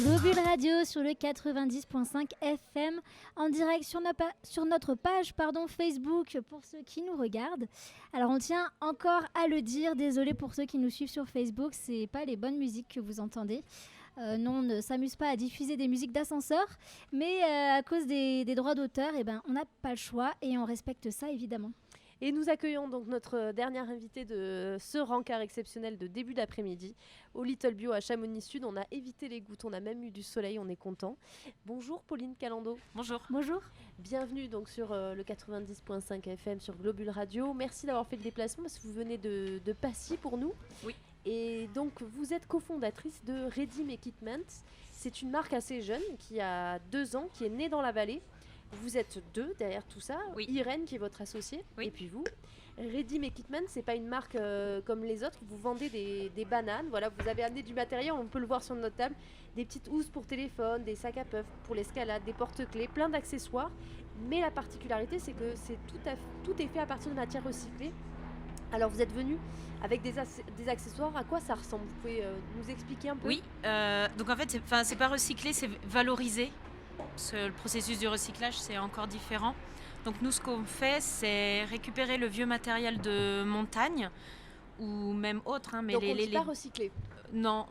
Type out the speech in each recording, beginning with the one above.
Globule Radio sur le 90.5 FM en direct sur notre page Facebook pour ceux qui nous regardent. Alors on tient encore à le dire, désolé pour ceux qui nous suivent sur Facebook, c'est pas les bonnes musiques que vous entendez. Non, on ne s'amuse pas à diffuser des musiques d'ascenseur, mais à cause des droits d'auteur, on n'a pas le choix et on respecte ça évidemment. Et nous accueillons donc notre dernière invitée de ce rencard exceptionnel de début d'après-midi au Little Bio à Chamonix Sud. On a évité les gouttes, on a même eu du soleil, on est content. Bonjour Pauline Calando. Bonjour. Bonjour. Bienvenue donc sur le 90.5 FM sur Globule Radio. Merci d'avoir fait le déplacement parce que vous venez de Passy pour nous. Oui. Et donc vous êtes cofondatrice de Redim Equipment. C'est une marque assez jeune qui a 2 ans, qui est née dans la vallée. Vous êtes 2 derrière tout ça, oui. Irène qui est votre associée, oui. Et puis vous. Redim Equipment, c'est pas une marque comme les autres, vous vendez des bananes, voilà, vous avez amené du matériel, on peut le voir sur notre table, des petites housses pour téléphone, des sacs à puff pour l'escalade, des porte-clés, plein d'accessoires, mais la particularité c'est que tout est fait à partir de matières recyclées. Alors vous êtes venu avec des accessoires, à quoi ça ressemble? Vous pouvez nous expliquer un peu? Oui, donc en fait c'est pas recyclé, c'est valorisé. Parce que le processus du recyclage, c'est encore différent. Donc nous, ce qu'on fait, c'est récupérer le vieux matériel de montagne ou même autre. Mais donc on dit pas recyclé? Non,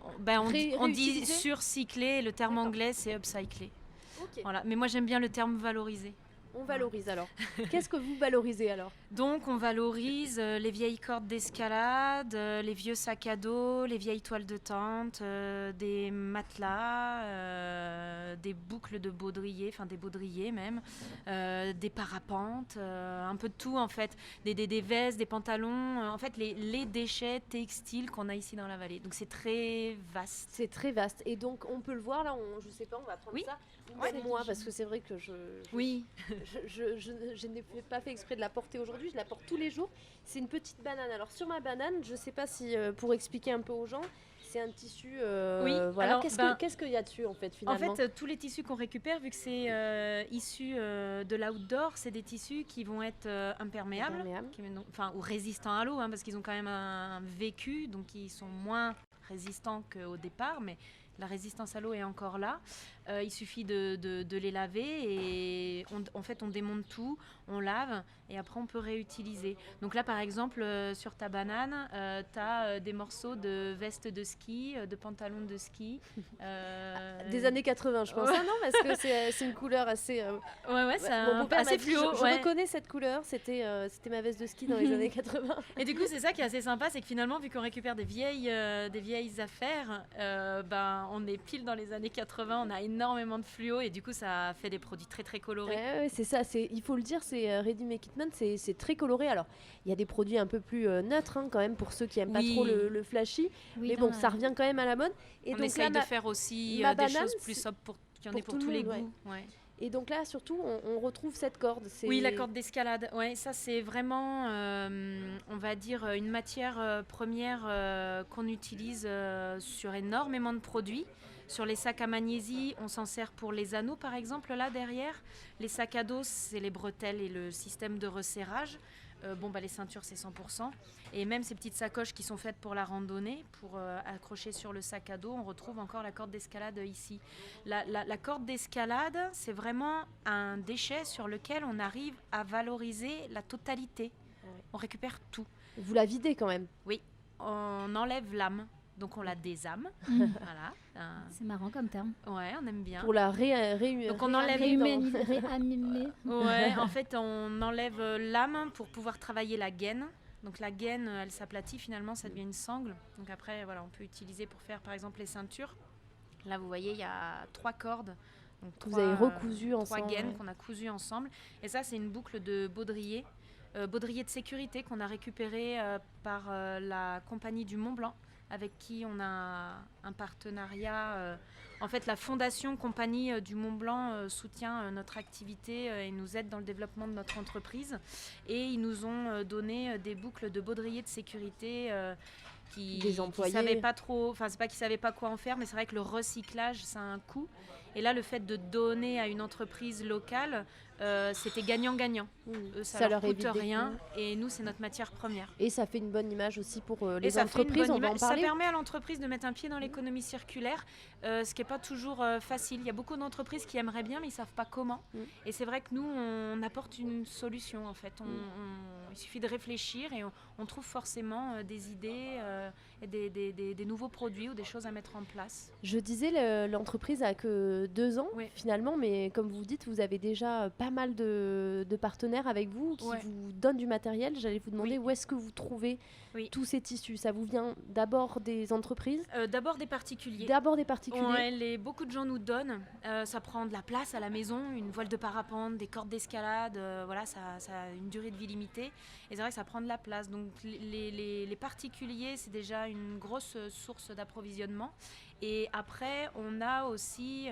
on dit surcyclé. Le terme anglais, c'est upcyclé. Okay. Voilà. Mais moi, j'aime bien le terme valorisé. On valorise alors. Qu'est-ce que vous valorisez alors? Donc on valorise les vieilles cordes d'escalade, les vieux sacs à dos, les vieilles toiles de tente, des matelas, des boucles de baudrier, enfin des baudriers même, des parapentes, un peu de tout en fait, des vestes, des pantalons, en fait les déchets textiles qu'on a ici dans la vallée. Donc c'est très vaste. C'est très vaste. Et donc on peut le voir là, je sais pas, on va prendre ça. Moi parce que c'est vrai que oui. Je n'ai pas fait exprès de la porter aujourd'hui, je la porte tous les jours. C'est une petite banane. Alors sur ma banane, je ne sais pas si pour expliquer un peu aux gens, c'est un tissu. Oui. Voilà. Alors, qu'est-ce qu'il y a dessus en fait finalement? En fait, tous les tissus qu'on récupère, vu que c'est issu de l'outdoor, c'est des tissus qui vont être imperméables. Ou résistants à l'eau, parce qu'ils ont quand même un vécu, donc ils sont moins résistants qu'au départ, mais la résistance à l'eau est encore là. Il suffit de les laver et on démonte tout, on lave et après on peut réutiliser. Donc là par exemple sur ta banane, tu as des morceaux de veste de ski, de pantalons de ski. Des années 80 je pense. Ouais. Ah non parce que c'est une couleur assez... c'est assez fluo. Je reconnais cette couleur, c'était ma veste de ski dans les années 80. Et du coup c'est ça qui est assez sympa, c'est que finalement vu qu'on récupère des vieilles affaires, on est pile dans les années 80, on a énormément de fluo et du coup ça fait des produits très très colorés. Ouais, c'est ça, il faut le dire, c'est Redim Equipment, c'est très coloré. Alors il y a des produits un peu plus neutres quand même pour ceux qui aiment pas trop le flashy, mais bon ça revient quand même à la mode. Et on donc essaye de faire aussi des choses plus sobres pour qu'il y en ait pour tous les goûts. Ouais. Et donc là, surtout, on retrouve cette corde. Oui, la corde d'escalade. Ouais, ça, c'est vraiment, on va dire, une matière première qu'on utilise sur énormément de produits. Sur les sacs à magnésie, on s'en sert pour les anneaux, par exemple, là, derrière. Les sacs à dos, c'est les bretelles et le système de resserrage. Les ceintures, c'est 100%. Et même ces petites sacoches qui sont faites pour la randonnée, pour accrocher sur le sac à dos, on retrouve encore la corde d'escalade ici. La corde d'escalade, c'est vraiment un déchet sur lequel on arrive à valoriser la totalité. Ouais. On récupère tout. Vous la videz quand même? Oui, on enlève l'âme. Donc on la désame. Voilà. C'est marrant comme terme. Ouais, on aime bien. Pour la donc on enlève réanimer. Ouais, en fait on enlève l'âme pour pouvoir travailler la gaine. Donc la gaine, elle s'aplatit finalement, ça devient une sangle. Donc après, voilà, on peut utiliser pour faire par exemple les ceintures. Là, vous voyez, il y a 3 cordes. Donc vous avez recousu ensemble. 3 gaines qu'on a cousues ensemble. Et ça, c'est une boucle de baudrier. Baudrier de sécurité qu'on a récupéré par la compagnie du Mont Blanc, avec qui on a un partenariat. En fait, la fondation Compagnie du Mont Blanc soutient notre activité et nous aide dans le développement de notre entreprise. Et ils nous ont donné des boucles de baudrier de sécurité Des employés. savaient pas trop, enfin c'est pas qu'ils savaient pas quoi en faire, mais c'est vrai que le recyclage ça a un coût. Et là, le fait de donner à une entreprise locale, c'était gagnant-gagnant. Eux, ça leur coûte évite des rien, coûts. et nous, c'est notre matière première. Et ça fait une bonne image aussi pour Et les ça fait une entreprises, bonne on va en image. Ça parler. permet à l'entreprise de mettre un pied dans l'économie circulaire, ce qui n'est pas toujours facile. Il y a beaucoup d'entreprises qui aimeraient bien, mais ils ne savent pas comment. Et c'est vrai que nous, on apporte une solution, en fait. Il suffit de réfléchir et on trouve forcément des idées et des nouveaux produits ou des choses à mettre en place. Je disais, l'entreprise a que 2 ans finalement, mais comme vous dites, vous avez déjà pas mal de partenaires avec vous qui vous donnent du matériel. J'allais vous demander où est-ce que vous trouvez tous ces tissus. Ça vous vient d'abord des entreprises D'abord des particuliers. Beaucoup de gens nous donnent. Ça prend de la place à la maison, une voile de parapente, des cordes d'escalade. Voilà, ça a une durée de vie limitée. Et c'est vrai que ça prend de la place. Donc les particuliers, c'est déjà une grosse source d'approvisionnement. Et après, on a aussi,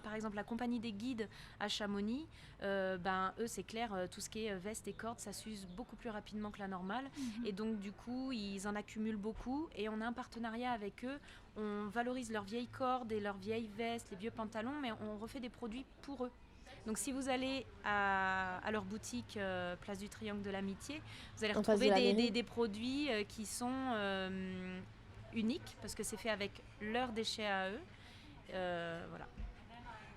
par exemple, la compagnie des guides à Chamonix. Eux, c'est clair, tout ce qui est veste et cordes, ça s'use beaucoup plus rapidement que la normale. Et donc, du coup, ils en accumulent beaucoup. Et on a un partenariat avec eux. On valorise leurs vieilles cordes et leurs vieilles vestes, les vieux pantalons, mais on refait des produits pour eux. Donc si vous allez à leur boutique Place du Triangle de l'Amitié, vous allez retrouver des produits qui sont uniques parce que c'est fait avec leurs déchets à eux. Voilà.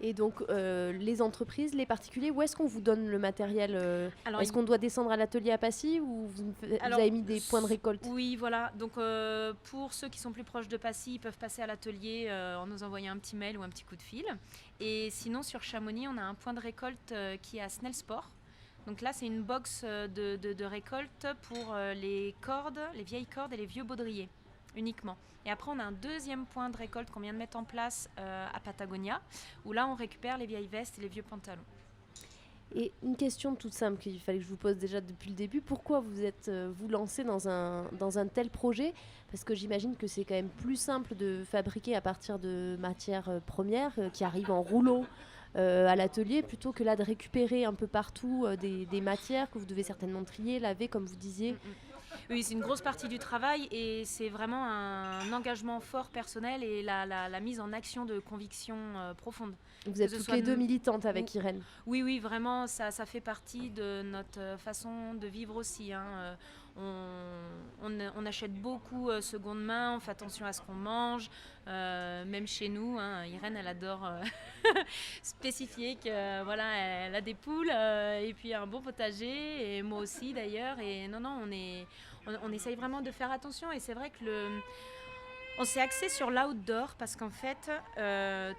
Et donc, les entreprises, les particuliers, où est-ce qu'on vous donne le matériel Est-ce qu'on doit descendre à l'atelier à Passy ou vous avez mis des points de récolte? Oui, voilà. Donc, pour ceux qui sont plus proches de Passy, ils peuvent passer à l'atelier en nous envoyant un petit mail ou un petit coup de fil. Et sinon, sur Chamonix, on a un point de récolte qui est à Snellsport. Donc là, c'est une box de récolte pour les cordes, les vieilles cordes et les vieux baudriers uniquement. Et après, on a un deuxième point de récolte qu'on vient de mettre en place à Patagonia, où là, on récupère les vieilles vestes et les vieux pantalons. Et une question toute simple qu'il fallait que je vous pose déjà depuis le début, pourquoi vous êtes vous lancez dans un tel projet? Parce que j'imagine que c'est quand même plus simple de fabriquer à partir de matières premières qui arrivent en rouleau à l'atelier, plutôt que là de récupérer un peu partout des matières que vous devez certainement trier, laver, comme vous disiez. Oui, c'est une grosse partie du travail et c'est vraiment un engagement fort personnel et la mise en action de conviction profonde. Vous êtes toutes les deux militantes avec Irène. Oui, vraiment, ça fait partie de notre façon de vivre aussi. On achète beaucoup seconde main, on fait attention à ce qu'on mange, même chez nous. Irène, elle adore spécifier que voilà, elle a des poules et puis un bon potager, et moi aussi d'ailleurs. Et non, on essaye vraiment de faire attention, et c'est vrai que on s'est axé sur l'outdoor parce qu'en fait,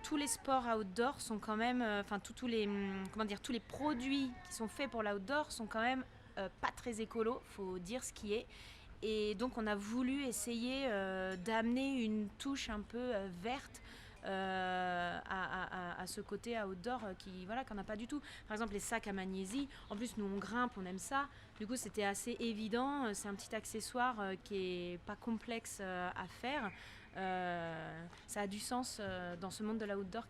tous les sports outdoor sont quand même, tous les produits qui sont faits pour l'outdoor sont quand même pas très écolo, faut dire ce qui est. Et donc on a voulu essayer d'amener une touche un peu verte à ce côté outdoor qu'on n'a pas du tout. Par exemple, les sacs à magnésie, en plus nous on grimpe, on aime ça. Du coup c'était assez évident, c'est un petit accessoire qui est pas complexe à faire. Ça a du sens dans ce monde de l'outdoor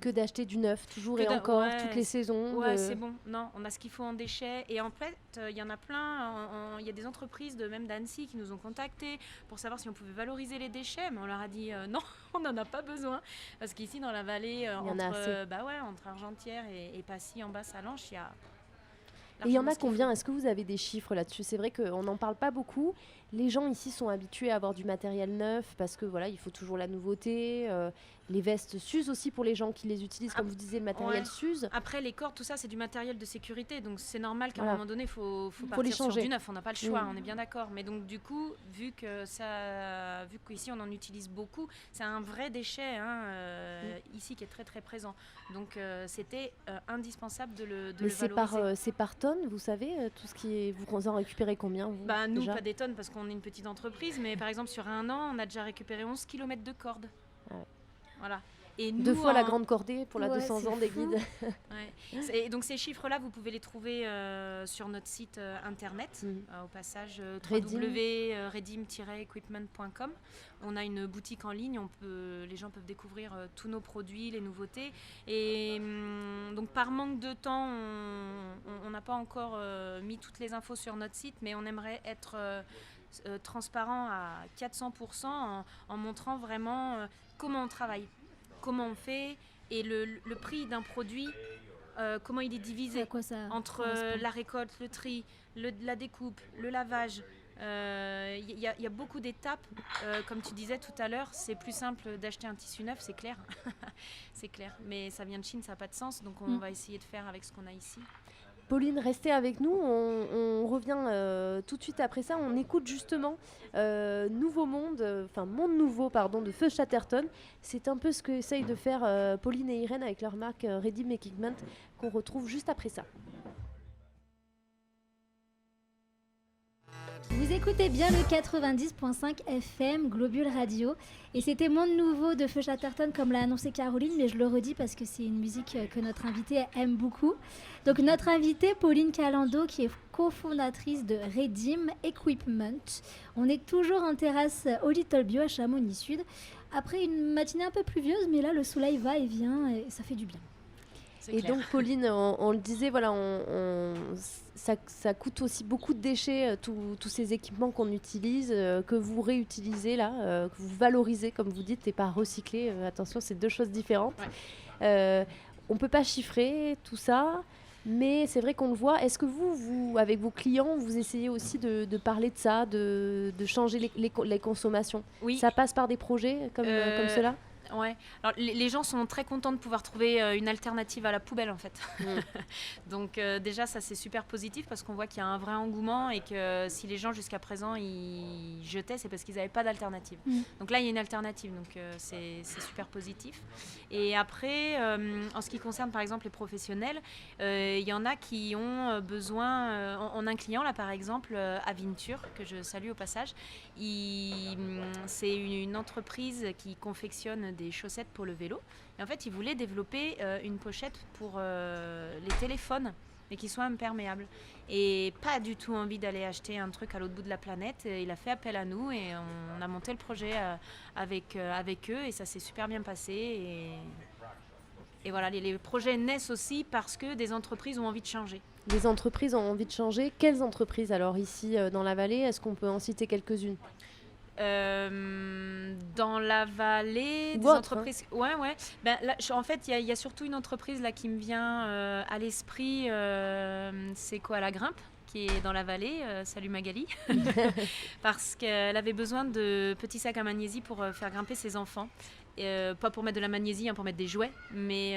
que d'acheter du neuf toujours et encore toutes les saisons. C'est bon. Non, on a ce qu'il faut en déchets, et en fait il y en a plein. Il y a des entreprises même d'Annecy qui nous ont contactés pour savoir si on pouvait valoriser les déchets, mais on leur a dit non, on n'en a pas besoin, parce qu'ici dans la vallée entre Argentière et Passy en Basse-Salanches, il y a. Et il y en a combien? Est-ce que vous avez des chiffres là-dessus? C'est vrai qu'on n'en parle pas beaucoup. Les gens ici sont habitués à avoir du matériel neuf parce que voilà, il faut toujours la nouveauté. Les vestes s'usent aussi pour les gens qui les utilisent, comme vous disiez, le matériel s'use. Après, les cordes, tout ça, c'est du matériel de sécurité, donc c'est normal qu'à un moment donné, il faut les partir changer. sur du neuf. On n'a pas le choix, on est bien d'accord. Mais donc du coup, vu qu'ici on en utilise beaucoup, c'est un vrai déchet ici qui est très très présent. Donc c'était indispensable de le valoriser. C'est par tonne, vous savez, tout ce qui est. Vous en récupérez combien vous, nous, déjà? Pas des tonnes parce qu'on est une petite entreprise, mais par exemple sur un an, on a déjà récupéré 11 km de cordes. Ouais. Voilà. Et nous, 2 fois la grande cordée pour la 200 ans des guides. Et donc ces chiffres-là, vous pouvez les trouver sur notre site internet, au passage www.redim-equipment.com. On a une boutique en ligne, les gens peuvent découvrir tous nos produits, les nouveautés. Et donc par manque de temps, on n'a pas encore mis toutes les infos sur notre site, mais on aimerait être transparent à 400% en montrant vraiment comment on travaille, comment on fait et le prix d'un produit, comment il est divisé entre la récolte, le tri, la découpe, le lavage. Il y a beaucoup d'étapes. Comme tu disais tout à l'heure, c'est plus simple d'acheter un tissu neuf, c'est clair. C'est clair. Mais ça vient de Chine, ça n'a pas de sens. Donc on va essayer de faire avec ce qu'on a ici. Pauline, restez avec nous. On revient tout de suite après ça. On écoute justement Monde Nouveau de Feu Chatterton. C'est un peu ce que essayent de faire Pauline et Irène avec leur marque Redim Equipment qu'on retrouve juste après ça. Vous écoutez bien le 90.5 FM Globule Radio et c'était Monde Nouveau de Feu Chatterton comme l'a annoncé Caroline, mais je le redis parce que c'est une musique que notre invitée aime beaucoup. Donc notre invitée Pauline Calando qui est cofondatrice de Redim Equipment. On est toujours en terrasse au Little Bio à Chamonix Sud après une matinée un peu pluvieuse, mais là le soleil va et vient et ça fait du bien. Et donc Pauline, on le disait, voilà, ça coûte aussi beaucoup de déchets, tous ces équipements qu'on utilise, que vous réutilisez là, que vous valorisez comme vous dites, et pas recycler. Attention, c'est deux choses différentes. Ouais. On ne peut pas chiffrer tout ça, mais c'est vrai qu'on le voit. Est-ce que vous avec vos clients, vous essayez aussi de parler de ça, de changer les consommations ? Oui. Ça passe par des projets comme cela ? Ouais. Alors, les gens sont très contents de pouvoir trouver une alternative à la poubelle en fait. Donc déjà ça c'est super positif parce qu'on voit qu'il y a un vrai engouement et que si les gens jusqu'à présent ils jetaient, c'est parce qu'ils n'avaient pas d'alternative. Donc là il y a une alternative, donc c'est super positif. Et après en ce qui concerne par exemple les professionnels, il y en a qui ont besoin, on a un client là par exemple, Avinture, que je salue au passage. C'est une entreprise qui confectionne des chaussettes pour le vélo. Et en fait, il voulait développer une pochette pour les téléphones, mais qui soit imperméable. Et pas du tout envie d'aller acheter un truc à l'autre bout de la planète. Et il a fait appel à nous et on a monté le projet avec eux et ça s'est super bien passé. Et voilà, les projets naissent aussi parce que des entreprises ont envie de changer. Les entreprises ont envie de changer. Quelles entreprises alors ici dans la vallée ? Est-ce qu'on peut en citer quelques-unes ? Dans la vallée, des entreprises. Ouais. Ben, là, en fait, il y a surtout une entreprise là qui me vient à l'esprit. C'est quoi, la Grimpe, qui est dans la vallée. Salut Magali. Parce qu'elle avait besoin de petits sacs à magnésie pour faire grimper ses enfants. Pas pour mettre de la magnésie, pour mettre des jouets, mais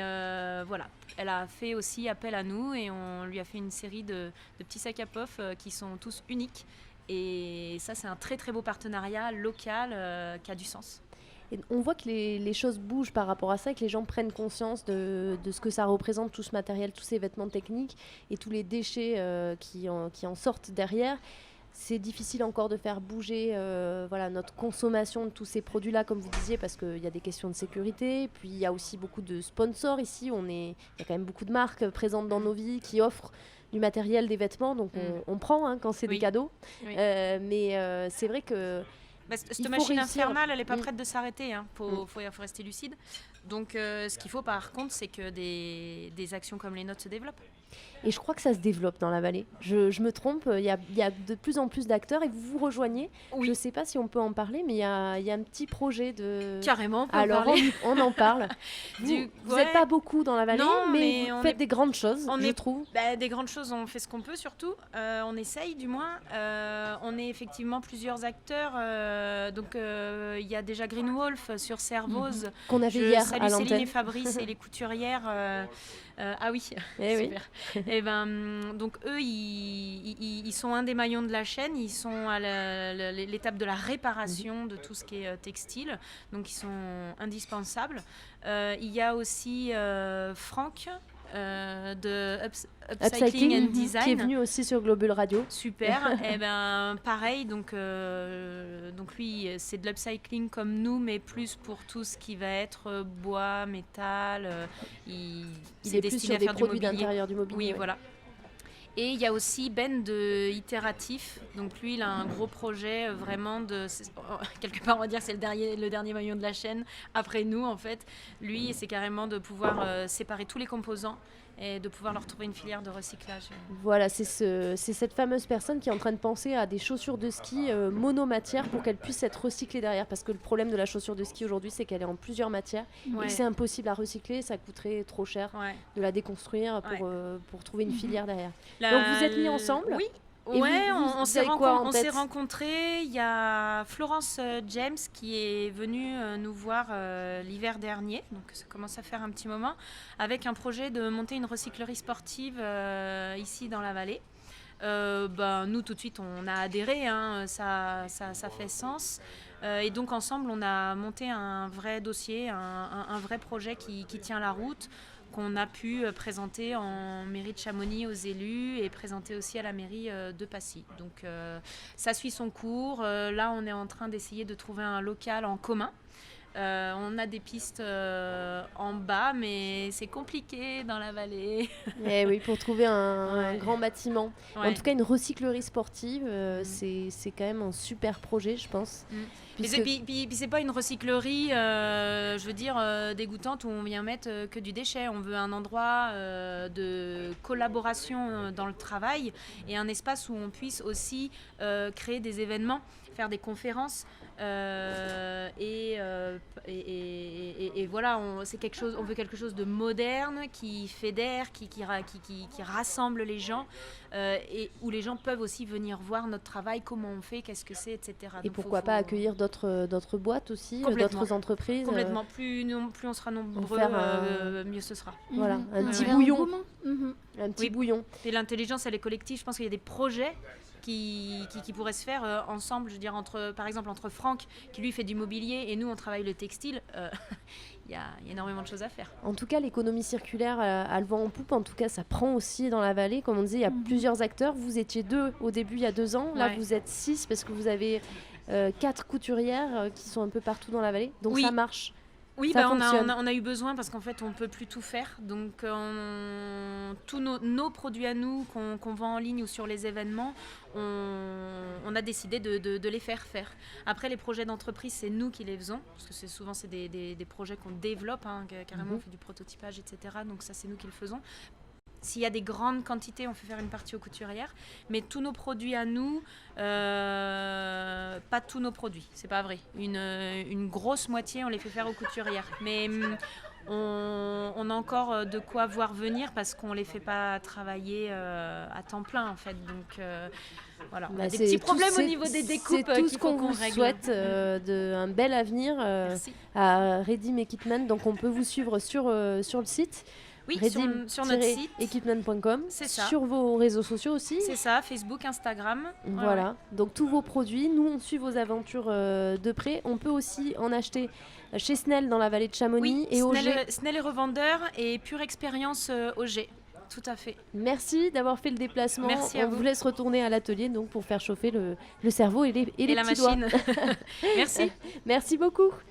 voilà. Elle a fait aussi appel à nous et on lui a fait une série de petits sacs à puff qui sont tous uniques. Et ça, c'est un très très beau partenariat local qui a du sens. Et on voit que les choses bougent par rapport à ça et que les gens prennent conscience de ce que ça représente, tout ce matériel, tous ces vêtements techniques et tous les déchets qui en sortent derrière. C'est difficile encore de faire bouger notre consommation de tous ces produits-là, comme vous disiez, parce qu'il y a des questions de sécurité. Puis il y a aussi beaucoup de sponsors ici. Il y a quand même beaucoup de marques présentes dans nos vies qui offrent du matériel, des vêtements. Donc on prend quand c'est des cadeaux. Oui. Mais c'est vrai que... cette machine infernale, elle n'est pas prête de s'arrêter. Faut rester lucide. Donc ce qu'il faut par contre, c'est que des actions comme les nôtres se développent. Et je crois que ça se développe dans la vallée. Je me trompe, il y a de plus en plus d'acteurs et vous vous rejoignez. Oui. Je ne sais pas si on peut en parler, mais il y a un petit projet de... Carrément, on peut en parler. On en parle. Vous n'êtes pas beaucoup dans la vallée, non, mais vous faites des grandes choses, je trouve. Des grandes choses, on fait ce qu'on peut surtout. On essaye du moins. On est effectivement plusieurs acteurs. Donc il y a déjà Green Wolf sur Servoz. Qu'on avait hier à l'antenne. Céline et Fabrice et les couturières... ah oui, super. Oui. Et donc eux, ils sont un des maillons de la chaîne. Ils sont à l'étape de la réparation de tout ce qui est textile. Donc ils sont indispensables. Il y a aussi Franck de Upcycling and Design, qui est venu aussi sur Globule Radio. Super. Et pareil, donc lui c'est de l'upcycling comme nous, mais plus pour tout ce qui va être bois, métal. Il est destiné à faire du mobilier. D'intérieur du mobilier. Oui, voilà. Et il y a aussi Ben de Itératif. Donc lui, il a un gros projet vraiment quelque part on va dire que c'est le dernier maillon de la chaîne après nous en fait. Lui, c'est carrément de pouvoir séparer tous les composants et de pouvoir leur trouver une filière de recyclage. Voilà, c'est cette fameuse personne qui est en train de penser à des chaussures de ski monomatières pour qu'elles puissent être recyclées derrière. Parce que le problème de la chaussure de ski aujourd'hui, c'est qu'elle est en plusieurs matières et que c'est impossible à recycler. Ça coûterait trop cher de la déconstruire pour trouver une filière derrière. Donc vous êtes mis ensemble. Oui. Et on s'est rencontrés. Il y a Florence James qui est venue nous voir l'hiver dernier, donc ça commence à faire un petit moment, avec un projet de monter une recyclerie sportive ici dans la vallée. Nous tout de suite on a adhéré, ça fait sens. Et donc ensemble on a monté un vrai dossier, un vrai projet qui tient la route, qu'on a pu présenter en mairie de Chamonix aux élus et présenter aussi à la mairie de Passy. Donc ça suit son cours. Là, on est en train d'essayer de trouver un local en commun. On a des pistes en bas, mais c'est compliqué dans la vallée. Eh oui, pour trouver un grand bâtiment. Ouais. En tout cas, une recyclerie sportive, c'est quand même un super projet, je pense. Puis c'est pas une recyclerie, je veux dire, dégoûtante où on vient mettre que du déchet. On veut un endroit de collaboration dans le travail et un espace où on puisse aussi créer des événements, faire des conférences. Et voilà, on veut quelque chose de moderne, qui fédère, qui rassemble les gens, et où les gens peuvent aussi venir voir notre travail, comment on fait, qu'est-ce que c'est, etc. Et donc pourquoi pas accueillir d'autres boîtes aussi, d'autres entreprises. Complètement. Plus on sera nombreux, mieux ce sera. Voilà, un petit bouillon. Un petit bouillon. Et l'intelligence, elle est collective. Je pense qu'il y a des projets qui pourraient se faire ensemble, je veux dire, par exemple entre Franck qui lui fait du mobilier et nous on travaille le textile, il y a énormément de choses à faire. En tout cas, l'économie circulaire a le vent en poupe, en tout cas ça prend aussi dans la vallée, comme on disait, il y a plusieurs acteurs. Vous étiez 2 au début il y a 2 ans, là vous êtes 6 parce que vous avez 4 couturières qui sont un peu partout dans la vallée, donc ça marche. Oui, on a eu besoin parce qu'en fait, on ne peut plus tout faire. Donc, tous nos produits à nous qu'on vend en ligne ou sur les événements, on a décidé de les faire. Après, les projets d'entreprise, c'est nous qui les faisons. Parce que souvent, c'est des projets qu'on développe, carrément, on fait du prototypage, etc. Donc ça, c'est nous qui le faisons. S'il y a des grandes quantités, on fait faire une partie aux couturières. Mais tous nos produits à nous, pas tous nos produits, c'est pas vrai. Une grosse moitié, on les fait faire aux couturières. Mais on a encore de quoi voir venir parce qu'on les fait pas travailler à temps plein, en fait. Donc voilà, on a des petits problèmes au niveau des découpes. C'est tout ce qu'on vous souhaite, un bel avenir à Redim Equipment. Donc on peut vous suivre sur le site. Oui, sur notre site. Equipment.com. C'est ça. Sur vos réseaux sociaux aussi. C'est ça, Facebook, Instagram. Voilà, donc tous vos produits, nous on suit vos aventures de près. On peut aussi en acheter chez Snell dans la vallée de Chamonix et Auger. Snell est revendeur et Pure Expérience Auger. Tout à fait. Merci d'avoir fait le déplacement. Merci à vous. On vous laisse retourner à l'atelier donc pour faire chauffer le cerveau et les la petits machine. doigts. Merci. Merci beaucoup.